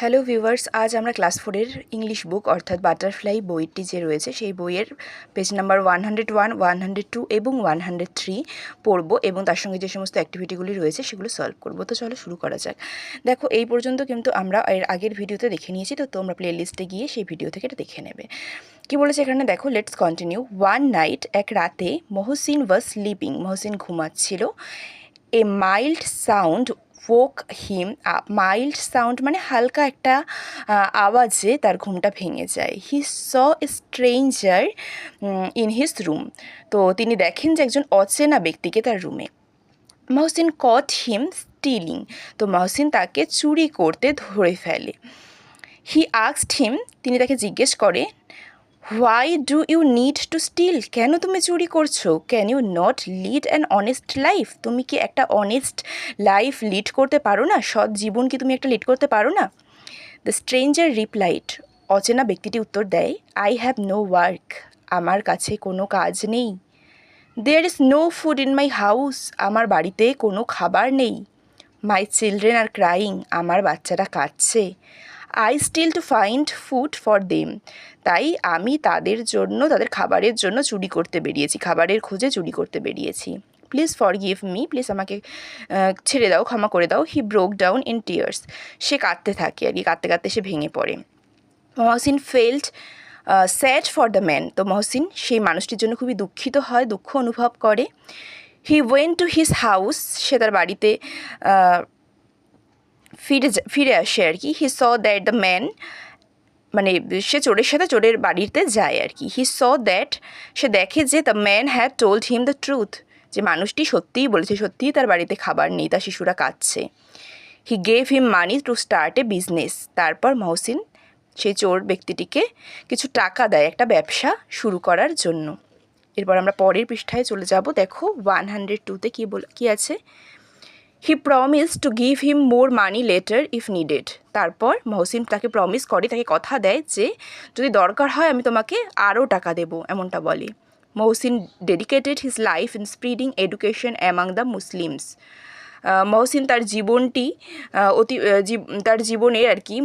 Hello viewers, আজ আমরা class 4-এর English book অর্থাৎ বাটারফ্লাই বইটি যে রয়েছে সেই বইয়ের পেজ নাম্বার 101, 102 এবং 103 পড়ব এবং তার সঙ্গে যে সমস্ত অ্যাক্টিভিটিগুলি রয়েছে সেগুলো সলভ করব। তো চলো শুরু করা যাক। দেখো, এই পর্যন্ত কিন্তু আমরা এর আগের ভিডিওতে দেখে নিয়েছি, তো তোমরা প্লে লিস্টে গিয়ে সেই ভিডিও থেকে এটা দেখে নেবে। কি বলেছে এখানে দেখো, লেটস কন্টিনিউ। ওয়ান নাইট, এক রাতে, মহসিন ওয়াজ স্লিপিং, মহসিন ঘুমাচ্ছিল। A mild sound woke him up. Mild sound মানে হালকা একটা আওয়াজে তার ঘুমটা ভেঙে যায়। He saw a stranger in his room. তো তিনি দেখেন যে একজন অচেনা ব্যক্তিকে তার রুমে। Mohsin caught him stealing. তো মহসিন তাকে চুরি করতে ধরে ফেলে। হি আস্কড হিম, তিনি তাকে জিজ্ঞেস করে, why do you need to steal? কেন তুমি চুরি করছো? Can you not lead an honest life? তুমি কি একটা অনেস্ট লাইফ লিড করতে পারো না? সৎ জীবন কি তুমি একটা লিড করতে পারো না? দ্য স্ট্রেঞ্জার রিপ্লাইড, অচেনা ব্যক্তিটি উত্তর দেয়, আই হ্যাভ নো ওয়ার্ক, আমার কাছে কোনো কাজ নেই। There is no food in my house, আমার বাড়িতে কোনো খাবার নেই। মাই চিলড্রেন আর ক্রাইং, আমার বাচ্চারা কাঁদছে। I still to find food for them, তাই আমি তাদের জন্য, তাদের খাবারের জন্য চুরি করতে বেরিয়েছি, খাবারের খোঁজে চুরি করতে বেরিয়েছি। প্লিজ ফরগিভ মি, প্লিজ আমাকে ছেড়ে দাও, ক্ষমা করে দাও। He broke down in tears, সে কাঁদতে থাকে আর কি, কাঁদতে কাঁদতে সে ভেঙে পড়ে। Mohsin felt sad for the man, তো মহসিন সেই মানুষটির জন্য খুবই দুঃখিত হয়, দুঃখ অনুভব করে। He went to his house, সে তার বাড়িতে ফিরে আসে আর কি। He saw that the man, মানে সে চোরের সাথে চোরের বাড়িতে যায় আর কি। হি স দ্যাট, সে দেখে যে the man had told him the truth, যে মানুষটি সত্যিই বলেছে, সত্যিই তার বাড়িতে খাবার নেই, তার শিশুরা কাঁদছে। He gave him money to start A business, তারপর মহসিন সেই চোর ব্যক্তিটিকে কিছু টাকা দেয় একটা ব্যবসা শুরু করার জন্য। এরপর আমরা পরের পৃষ্ঠায় চলে যাব। দেখো 102-তে কী আছে, হি promise to give him more money letter if needed. তারপর মহসিন তাকে প্রমিস করে, তাকে কথা দেয় যে যদি দরকার হয় আমি তোমাকে আরও টাকা দেবো, এমনটা বলে। Mohsin dedicated his life in স্প্রিডিং education among the Muslims. Mohsin তার জীবনটি তার জীবনের আর কি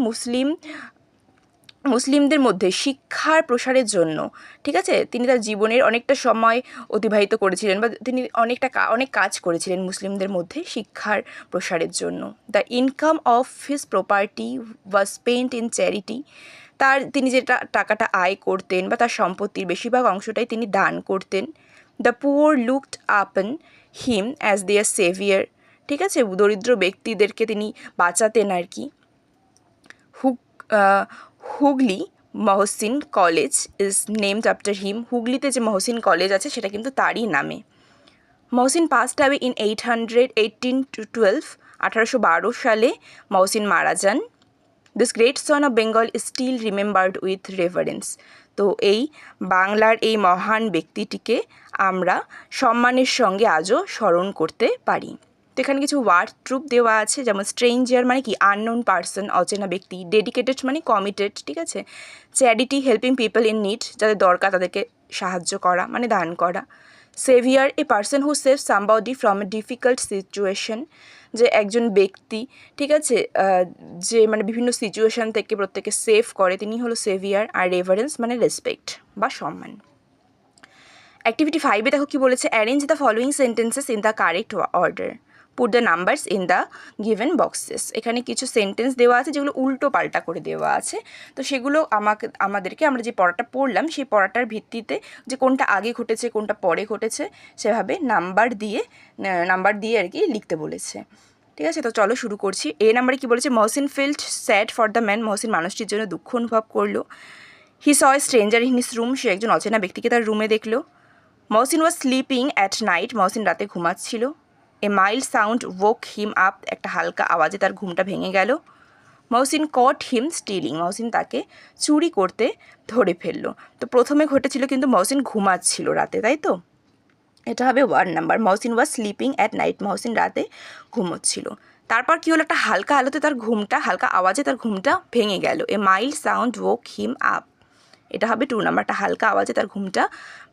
মুসলিমদের মধ্যে শিক্ষার প্রসারের জন্য, ঠিক আছে, তিনি তার জীবনের অনেকটা সময় অতিবাহিত করেছিলেন বা তিনি অনেক কাজ করেছিলেন মুসলিমদের মধ্যে শিক্ষার প্রসারের জন্য। The income of his property was spent in charity, তিনি যেটা টাকাটা আয় করতেন বা তার সম্পত্তির বেশিরভাগ অংশটাই তিনি দান করতেন। দ্য পুয়ার লুকড আপন হিম অ্যাজ দেয়ার সেভিয়ার, ঠিক আছে, দরিদ্র ব্যক্তিদেরকে তিনি বাঁচাতেন আর কি। Hooghly Mohsin college is named after him, হুগলিতে যে মহসিন কলেজ আছে সেটা কিন্তু তারই নামে। মহসিন পাস্ট অ্যাওয়ে ইন 1812, 1812 সালে মহসিন মারা যান। This great son of Bengal is still remembered with reverence, তো এই বাংলার এই মহান ব্যক্তিটিকে আমরা সম্মানের সঙ্গে আজও স্মরণ করতে পারি। তো এখানে কিছু ওয়ার্ড ট্রুপ দেওয়া আছে, যেমন স্ট্রেঞ্জার মানে কি আননোন পারসন, অচেনা ব্যক্তি। ডেডিকেটেড মানে কমিটেড, ঠিক আছে। Charity helping people in need, যাদের দরকার তাদেরকে সাহায্য করা মানে দান করা। Saviour a person who save somebody from a difficult situation, যে একজন ব্যক্তি, ঠিক আছে, যে মানে বিভিন্ন সিচুয়েশান থেকে প্রত্যেকে সেভ করে, তিনি হলো সেভিয়ার। আর রেভারেন্স মানে রেসপেক্ট বা সম্মান। অ্যাক্টিভিটি 5-এ দেখো কী বলেছে, arrange the following sentences in the correct order, put the numbers in the given boxes. এখানে কিছু সেন্টেন্স দেওয়া আছে যেগুলো উল্টো পাল্টা করে দেওয়া আছে, তো সেগুলো আমাদেরকে আমরা যে পড়াটা পড়লাম সেই পড়াটার ভিত্তিতে যে কোনটা আগে ঘটেছে কোনটা পরে ঘটেছে সেভাবে নাম্বার দিয়ে আর কি লিখতে বলেছে, ঠিক আছে। তো চলো শুরু করছি। এ নাম্বারে কী বলেছে, Mohsin felt sad for the man, Mohsin মানুষটির জন্য দুঃখ অনুভব করলো। He saw a stranger in his room, সে একজন অচেনা ব্যক্তিকে তার রুমে দেখলো। Mohsin was sleeping at night, Mohsin রাতে ঘুমাচ্ছিল। A mild sound woke him up, একটা হালকা আওয়াজে তার ঘুমটা ভেঙে গেল। Mohsin caught him stealing, Mohsin তাকে চুরি করতে ধরে ফেললো। তো প্রথমে ঘটেছিল কিন্তু মহসিন ঘুমাচ্ছিল রাতে, তাই তো, এটা হবে 1 number. Mohsin was sleeping at night, Mohsin রাতে ঘুমোচ্ছিল। তারপর কী হলো, একটা হালকা হালকা আওয়াজে তার ঘুমটা ভেঙে গেল। এ mild sound woke him up, এটা হবে 2 নাম্বারটা, হালকা আওয়াজে তার ঘুমটা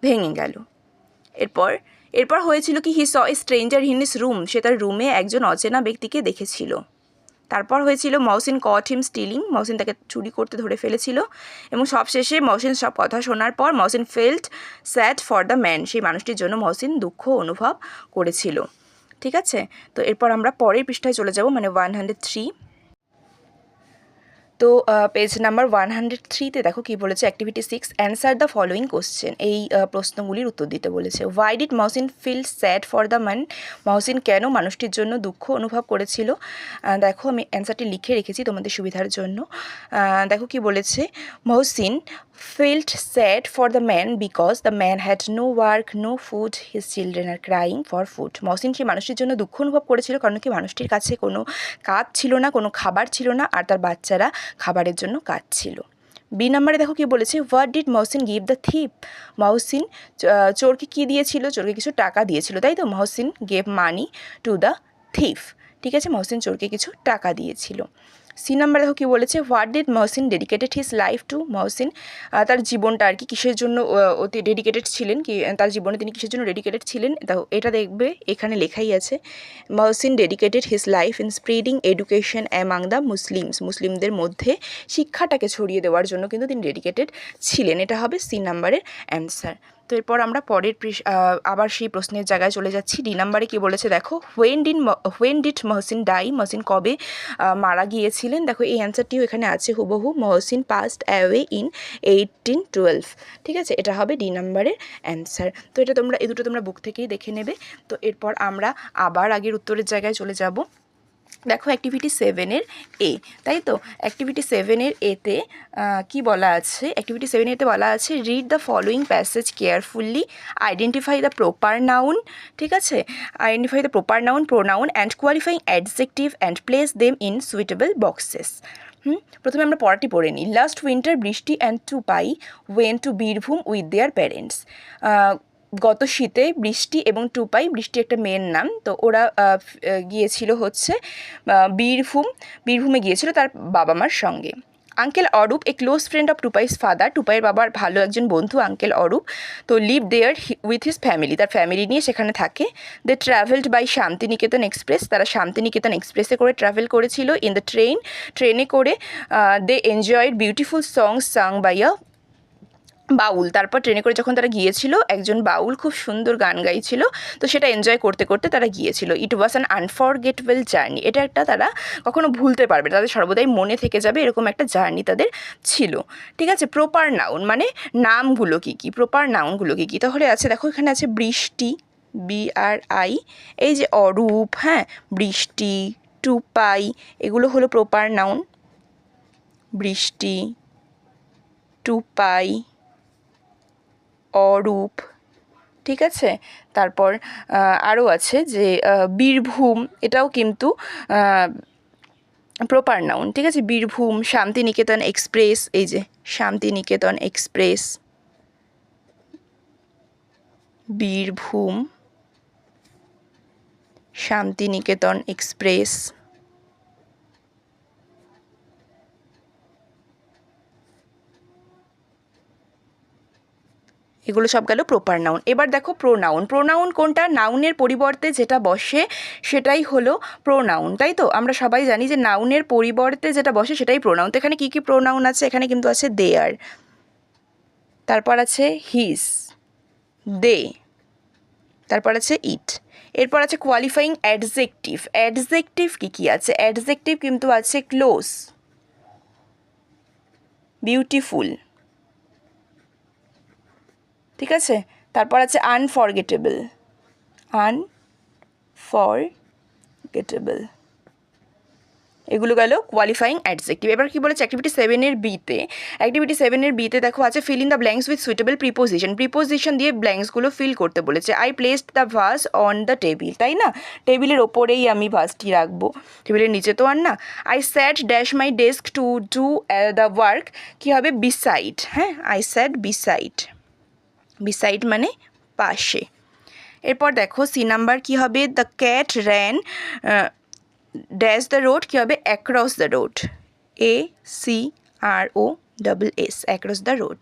ভেঙে গেল। এরপর হয়েছিল কি, he saw a stranger in his room, সে তার রুমে একজন অচেনা ব্যক্তিকে দেখেছিল। তারপর হয়েছিল Mohsin caught him stealing, Mohsin তাকে চুরি করতে ধরে ফেলেছিল। এবং সবশেষে মহসিন সব কথা শোনার পর Mohsin felt sad for the man, সেই মানুষটির জন্য মহসিন দুঃখ অনুভব করেছিল। ঠিক আছে, তো এরপর আমরা পরের পৃষ্ঠায় চলে যাব, মানে 103। তো পেজ নাম্বার 103-তে দেখো কী বলেছে, activity 6, answer the following question. এই প্রশ্নগুলির উত্তর দিতে বলেছে। Why did Mohsin feel sad for the man, Mohsin কেন মানুষটির জন্য দুঃখ অনুভব করেছিল। দেখো আমি অ্যান্সারটি লিখে রেখেছি তোমাদের সুবিধার জন্য। দেখো কি বলেছে, Mohsin felt sad for the man because the man had no work, no food, his children are crying for food. Mohsin সেই মানুষটির জন্য দুঃখ অনুভব করেছিল কারণ কি মানুষটির কাছে কোনো কাজ ছিল না, কোনো খাবার ছিল না, আর তার বাচ্চারা খাবারের জন্য কাঁদছিল। বি নাম্বারে দেখো কি বলেছে, what did Mohsin give the thief, Mohsin চোরকে কী দিয়েছিল, চোরকে কিছু টাকা দিয়েছিল, তাই তো। Mohsin gave money to the thief, ঠিক আছে, মহসিন চোরকে কিছু টাকা দিয়েছিল। সি নাম্বার দেখো কী বলেছে, what did Mohsin dedicated his life to, Mohsin তার জীবনটা আর কি কিসের জন্য অতি ডেডিকেটেড ছিলেন, কি তার জীবনে তিনি কিসের জন্য ডেডিকেটেড ছিলেন। দেখো এটা দেখবে এখানে লেখাই আছে, Mohsin dedicated his life in spreading education among the Muslims, মুসলিমদের মধ্যে শিক্ষাটাকে ছড়িয়ে দেওয়ার জন্য কিন্তু তিনি ডেডিকেটেড ছিলেন। এটা হবে সি নাম্বারের অ্যান্সার। তো এরপর আমরা পরের আবার সেই প্রশ্নের জায়গায় চলে যাচ্ছি। ডি নাম্বারে কী বলেছে দেখো, when did Mohsin die, Mohsin কবে মারা গিয়েছিলেন। দেখো এই অ্যান্সারটিও এখানে আছে হুবহু, মহসিন পাস্ট অ্যাওয়ে ইন 1812, ঠিক আছে, এটা হবে ডি নাম্বারের অ্যান্সার। তো এটা তোমরা এই দুটো তোমরা বুক থেকেই দেখে নেবে। তো এরপর আমরা আবার আগের উত্তরের জায়গায় চলে যাব। দেখো অ্যাক্টিভিটি 7-এর এ, তাই তো। অ্যাক্টিভিটি 7-এর এতে কি বলা আছে, অ্যাক্টিভিটি 7-এর এতে বলা আছে, read the following passage carefully, identify the proper noun, ঠিক আছে, identify the proper noun, pronoun and qualifying adjective and place them in suitable boxes. প্রথমে আমরা পড়াটি পড়ে নিই। লাস্ট উইন্টার বৃষ্টি and Tupai went to Birbhum with their parents, গত শীতে বৃষ্টি এবং টুপাই, বৃষ্টি একটা মেয়ের নাম, তো ওরা গিয়েছিল হচ্ছে বীরভূমে গিয়েছিল তার বাবা মার সঙ্গে। Uncle Arup a close friend of Tupai's father, টুপাইয়ের বাবার ভালো একজন বন্ধু আঙ্কেল অরূপ, তো live there with his family, তার ফ্যামিলি নিয়ে সেখানে থাকে। They travelled by Shantiniketan express, তারা শান্তিনিকেতন এক্সপ্রেসে করে ট্রাভেল করেছিল। ইন দ্য ট্রেনে করে they enjoyed beautiful songs sung by a baul, তারপর ট্রেনে করে যখন তারা গিয়েছিল একজন বাউল খুব সুন্দর গান গাইছিল, তো সেটা এনজয় করতে করতে তারা গিয়েছিল। ইট ওয়াজ অ্যান আনফরগেটেবল জার্নি, এটা একটা তারা কখনো ভুলতে পারবে, তাদের সর্বদাই মনে থেকে যাবে এরকম একটা জার্নি তাদের ছিল। ঠিক আছে, প্রপার নাউন মানে নামগুলো কী কী, প্রপার নাউনগুলো কী কী, তাহলে আছে দেখো এখানে আছে বৃষ্টি, BRI, এই যে অরূপ, হ্যাঁ, বৃষ্টি, টুপাই, এগুলো হলো প্রপার নাউন। বৃষ্টি, টুপাই, অরূপ, ঠিক আছে। তারপর আরও আছে যে বীরভূম, এটাও কিন্তু প্রপার নাউন, ঠিক আছে। বীরভূম, শান্তিনিকেতন এক্সপ্রেস, এই যে শান্তিনিকেতন এক্সপ্রেস, বীরভূম, শান্তিনিকেতন এক্সপ্রেস, এগুলো সব গেল প্রপার নাউন। এবার দেখো প্রোনাউন, প্রোনাউন কোনটা, নাউনের পরিবর্তে যেটা বসে সেটাই হলো প্রোনাউন, তাই তো। আমরা সবাই জানি যে নাউনের পরিবর্তে যেটা বসে সেটাই প্রোনাউন। তো এখানে কী কী প্রোনাউন আছে, এখানে কিন্তু আছে দেয়ার, তারপর আছে হিজ, দে, তারপর আছে ইট, এরপর আছে কোয়ালিফাইং অ্যাডজেক্টিভ। অ্যাডজেক্টিভ কী কী আছে, অ্যাডজেক্টিভ কিন্তু আছে ক্লোজ, বিউটিফুল, ঠিক আছে। তারপর আছে আনফরগেটেবল, আনফরগেটেবল, এগুলো গেল কোয়ালিফাইং অ্যাডজেক্টিভ। এবার কী বলেছে অ্যাক্টিভিটি 7-এর বিতে, অ্যাক্টিভিটি 7-এর বিতে দেখো আছে fill in the blanks with suitable preposition, preposition দিয়ে ব্ল্যাঙ্কসগুলো ফিল করতে বলেছে। I placed the vase on the table, তাই না, টেবিলের ওপরেই আমি ভাসটি রাখবো, টেবিলের নিচে তো আর না। I sat dash my desk to do the work, কী হবে বিসাইড, হ্যাঁ, আই স্যাট বিসাইড, বিসাইড মানে পাশে। এরপর দেখো সি নাম্বার কী হবে, the cat ran dash the road, কী হবে across the road, ACROSS, across the road.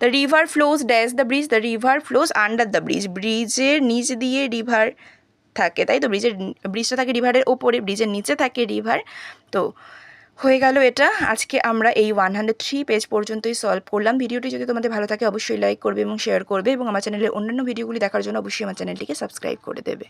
The river flows dash the bridge, the river flows under the bridge, ব্রিজের নিচ দিয়ে রিভার থাকে, তাই তো? ব্রিজটা থাকে রিভারের ওপরে, ব্রিজের নিচে থাকে রিভার। তো হয়ে গেল এটা। আজকে আমরা এই 103 পেজ পর্যন্তই সলভ করলাম। ভিডিওটি যদি তোমাদের ভালো থাকে অবশ্যই লাইক করবে এবং শেয়ার করবে, এবং আমার চ্যানেলের অন্যান্য ভিডিওগুলি দেখার জন্য অবশ্যই আমার চ্যানেলটিকে সাবস্ক্রাইব করে দেবে।